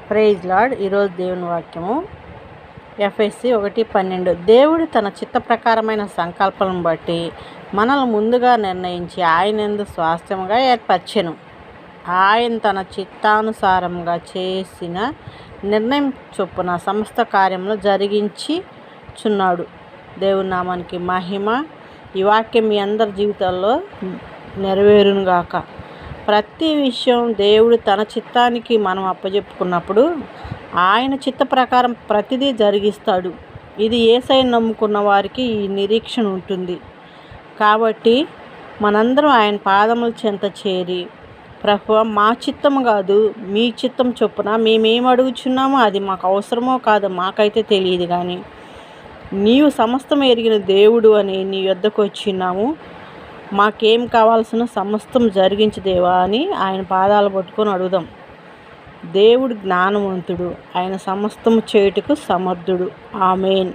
Praise lord. ఈరోజు దేవుని వాక్యము ఎఫ్ఎస్సి 1:12. దేవుడు తన చిత్త ప్రకారమైన సంకల్పం బట్టి మనల్ని ముందుగా నిర్ణయించి ఆయనందు స్వాస్థ్యముగా ఏర్పరచెను. ఆయన తన చిత్తానుసారంగా చేసిన నిర్ణయం చొప్పున సమస్త కార్యములు జరిగించుచున్నాడు. దేవుని నామానికి మహిమ. ఈ వాక్యం మీ అందరి జీవితాల్లో నెరవేరునుగాక. ప్రతి విషయం దేవుడు తన చిత్తానికి మనం అప్పచెప్పుకున్నప్పుడు ఆయన చిత్త ప్రకారం ప్రతిదీ జరిగిస్తాడు. ఇది యేసయ్యను నమ్ముకున్న వారికి ఈ నిరీక్షణ ఉంటుంది. కాబట్టి మనందరం ఆయన పాదముల చెంత చేరి, ప్రభువా, మా చిత్తము కాదు మీ చిత్తం చొప్పున మేమేం అడుగుచున్నామో అది మాకు అవసరమో కాదో మాకైతే తెలియదు, కానీ నీవు సమస్తం ఎరిగిన దేవుడు అని నీ యొద్దకు వచ్చినాము. మాకేం కావాల్సిన సమస్తం జరిగించు దేవా అని ఆయన పాదాలు పట్టుకొని అడుగుదాం. దేవుడు జ్ఞానవంతుడు, ఆయన సమస్తము చేయుటకు సమర్థుడు. ఆమేన్.